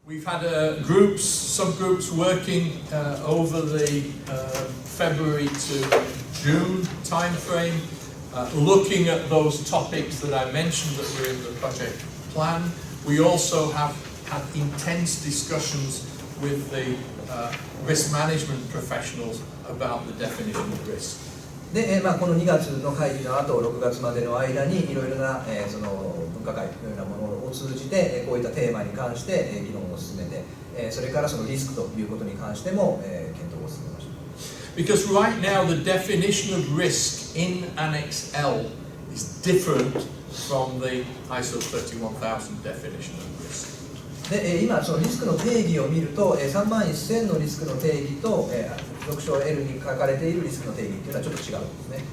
We've had subgroups working over the February to June timeframe, looking at those topics that I mentioned that were in the project plan. We also have had intense discussions with the risk management professionals about the definition of risk. で、この2月の会議の後、6月までの間にいろいろなその分科会のようなものを通じてこういったテーマに関して議論を進めて、それからそのリスクということに関しても検討を進めました。Because right now the definition of risk in Annex L is different from the ISO 31000 definition of risk. で、今そのリスクの定義を見ると、31000のリスクの定義と附属書 L に書かれているリスクの定義っていうのはちょっと違うんですね。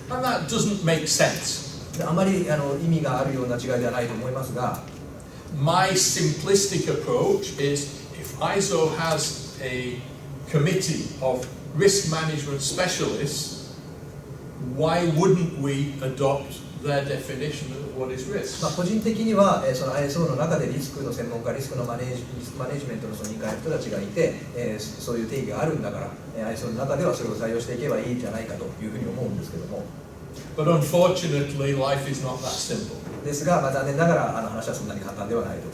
And that doesn't make sense. あまり意味があるような違いではないと思いますが、My simplistic approach is if ISO has a committee of risk management specialists, why wouldn't we adopt their definition of what is risk? 個人的にはその ISO の中でリスクの専門家、リスクマネジメントのその2階の人たちがいて、そういう定義があるんだから、ISO の中ではそれを採用していけばいいんじゃないかというふうに思うんですけども。But unfortunately, life is not that simple. ですが、残念ながら話はそんなに簡単ではないと。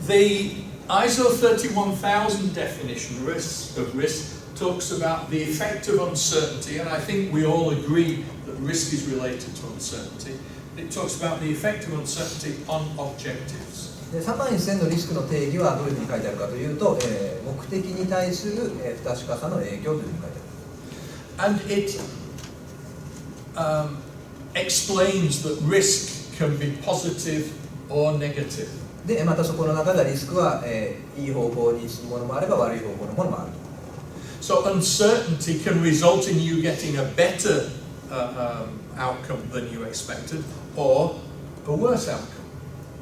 The ISO 31000 definition of risk talks about the effect of uncertainty, and I think we all agree that risk is related to uncertainty. It talks about the effect of uncertainty on objectives. 31000のリスクの定義はどういうふうに書いてあるかというと、目的に対する不確かさの影響というふうに書いてある。And it explains that risk can be positive or negative. で、またそこの中でリスクは、いい方向に進むものもあれば悪い方向のものもある。So uncertainty can result in you getting a better outcome than you expected, or a worse outcome.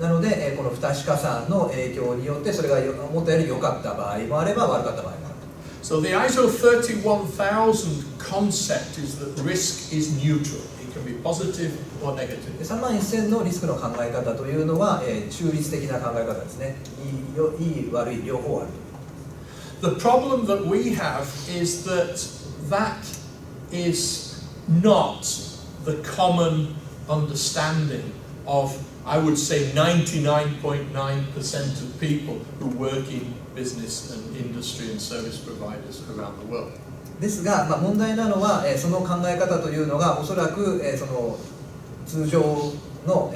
なので、この不確かさの影響によってそれが思ったより良かった場合もあれば悪かった場合もある。So the ISO 31000 concept is that risk is neutral. It can be positive or negative. 31000のリスクの考え方というのは、中立的な考え方ですね。いい悪い両方ある。The problem that we have is that that is not the common understanding of, I would say, 99.9% of people who work in business and industry and service providers around the world. ですが、問題なのは、その考え方というのがおそらく、その通常の、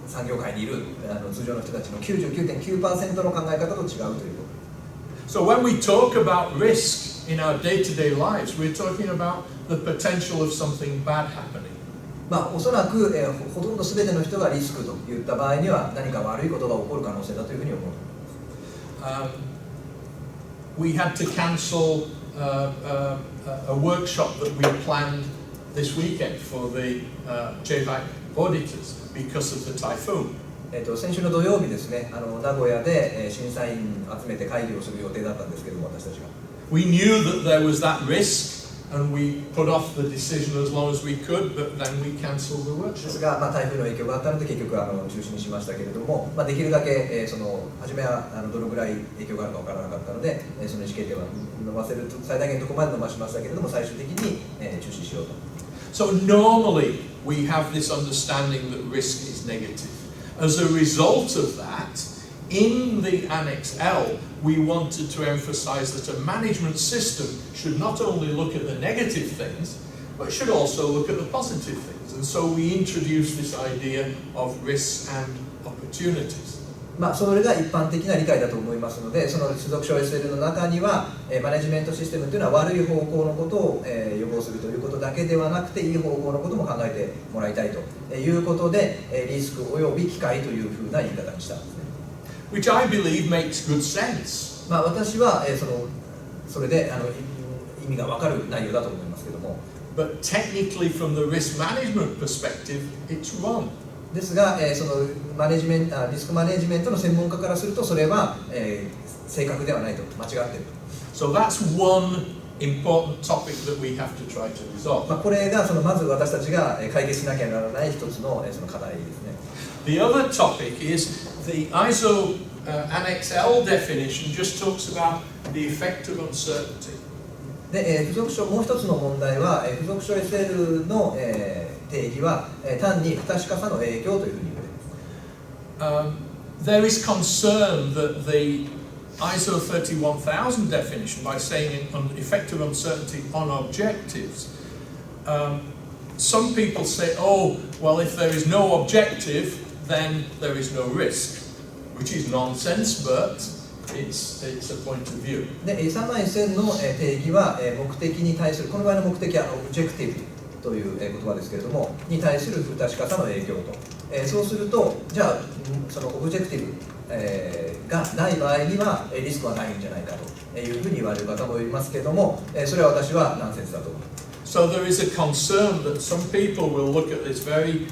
産業界にいる通常の人たちの 99.9% の考え方と違うということ。So when we talk about risk in our day-to-day lives, we're talking about the potential of something bad happening. おそらく、ほとんど全ての人がリスクといった場合には何か悪いことが起こる可能性だというふうに思う。We had to cancel a workshop that we planned this weekend for the J-VAC auditors because of the typhoon. 先週の土曜日ですね、名古屋で審査員集めて会議をする予定だったんですけども、私たちが。We knew that there was that risk, and we put off the decision as long as we could, but then we cancelled the workshop. ですが、台風の影響があったので結局中止にしましたけれども、できるだけ初めはどのぐらい影響があるかわからなかったので、その意思決定は伸ばせる最大限のところまで伸ばしましたけれども、最終的に中止しようと。So normally we have this understanding that risk is negative. As a result of that, in the Annex L, we wanted to emphasize that a management system should not only look at the negative things, but should also look at the positive things. And so we introduced this idea of risks and opportunities. それが一般的な理解だと思いますので、その附属書 SL の中には、マネジメントシステムというのは悪い方向のことを、予防するということだけではなくて、いい方向のことも考えてもらいたいということで、リスクおよび機会というふうな言い方にしたんですね。Which I believe makes good sense. 私は、それで意味が分かる内容だと思いますけども。But technically, from the risk management perspective, it's wrong. ですが、そのリスクマネジメントの専門家からするとそれは、正確ではないと間違っている。So that's one important topic that we have to try to resolve. これがまず私たちが解決しなきゃならない一つのその課題ですね。The other topic is the ISO Annex L definition just talks about the effect of uncertainty. で、付属書もう一つの問題は、付属書 SL の、定義は、単に不確かさの影響というふうに言われます。There is concern that the ISO 31000 definition, by saying an effect of uncertainty on objectives, some people say, oh, well, if there is no objective, then there is no risk, which is nonsense, but it's a point of view. で、31000の定義は目的に対する、この場合の目的はオブジェクティブという言葉ですけれども、に対する不確かさの影響と。そうすると、じゃあ、そのオブジェクティブがない場合にはリスクはないんじゃないかというふうに言われる方もいますけれども、それは私はナンセンスだと思います。So there is a concern that some people will look at this very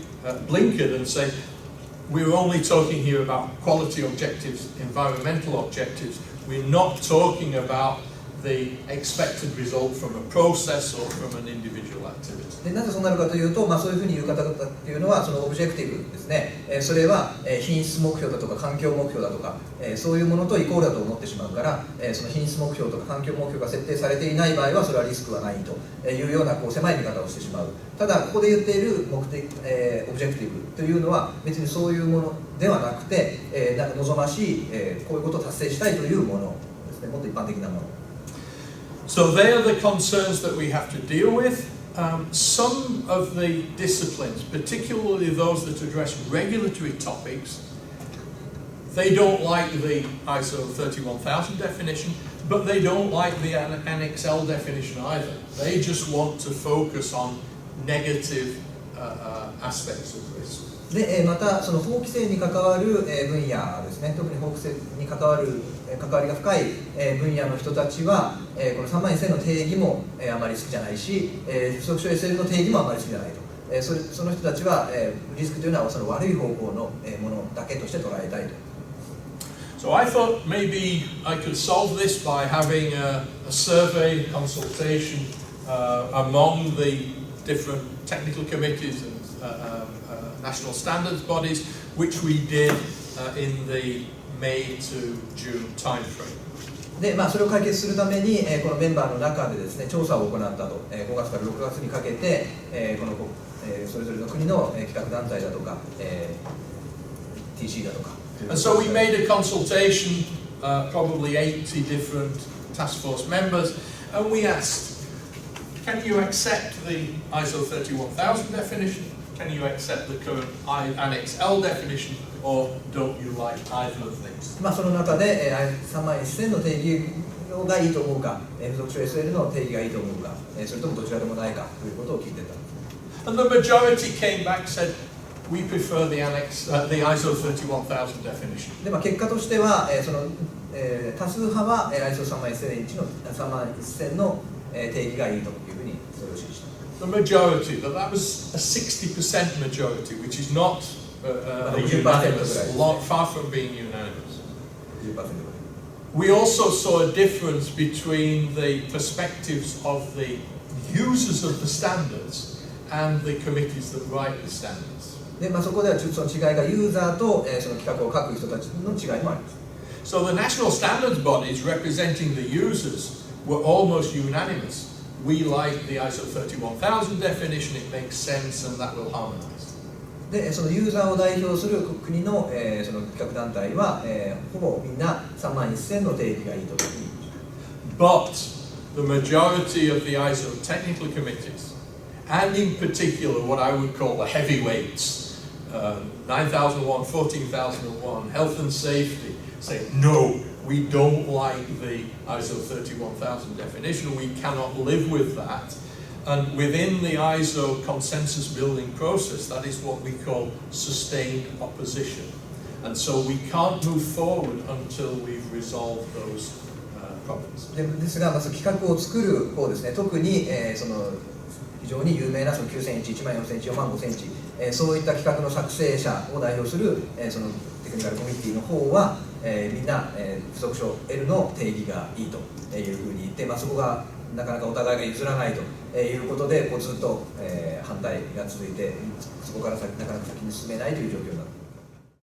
blinkered and say, we're only talking here about quality objectives, environmental objectives. We're not talking about the expected result from a process or from an individual activity. でなぜそうなるかというと、そういうふうに言う方々っていうのは、そのオブジェクティブですね、それは品質目標だとか環境目標だとか、そういうものとイコールだと思ってしまうから、その品質目標とか環境目標が設定されていない場合は、それはリスクはないというような狭い見方をしてしまう。ただ、ここで言っている目的、オブジェクティブというのは、別にそういうものではなくて、なんか望ましい、こういうことを達成したいというものですね、もっと一般的なもの。So they are the concerns that we have to deal with. Some of the disciplines, particularly those that address regulatory topics, they don't like the ISO 31000 definition, but they don't like the Annex L definition either. They just want to focus on negative aspects of this. でまたその法規制に関わる分野ですね、特に法規制に関わりが深い分野の人たちは、この31000の定義もあまり好きじゃないし、附属書 SL の定義もあまり好きじゃないと。その人たちはリスクというのはその悪い方向のものだけとして捉えたいと。So I thought maybe I could solve this by having a survey consultation among the different technical committees and national standards bodies, which we did in the May to June time frame. でそれを解決するために、このメンバーの中でですね、調査を行ったと、5月から6月にかけて、それぞれの国の企画団体だとか、TC だとか。And so we made a consultation, probably 80 different task force members, and we asked, can you accept the ISO 31000 definition? Can you accept the current Annex L definition, or don't you like either of these? その中で31000の定義がいいと思うか、付属書 SL の定義がいいと思うか、それともどちらでもないかということを聞いてた。And the majority came back and said, we prefer the ISO 31000 definition. で結果としては、多数派は ISO 31000の定義がいいというふうにそれを支持した。The majority, that was a 60% majority, which is not unanimous, far from being unanimous. We also saw a difference between the perspectives of the users of the standards and the committees that write the standards. でそこではその違いがユーザーと、その企画を書く人たちの違いもあります。So the national standards bodies representing the users were almost unanimous. We like the ISO 31000 definition, it makes sense and that will harmonize. でそのユーザーを代表する国の、その企画団体は、ほぼみんな31000の定義がいいというふうに。But the majority of the ISO technical committees, and in particular what I would call the heavyweights, 9001, 14001, health and safety, say no, we don't like the ISO 31000 definition, we cannot live with that. And within the ISO consensus building process, that is what we call sustained opposition. And so we can't move forward until we've resolved those problems. ですが、まず企画を作る方ですね、特に、その非常に有名なその9000インチ、1万4000インチ、4万5000インチ、そういった企画の作成者を代表する、そのテクニカルコミュニティの方は、みんな、附属書 L の定義がいいというふうに言って、そこがなかなかお互いが譲らないということで、ずっと、反対が続いて、そこからなかなか先に進めないという状況になっています。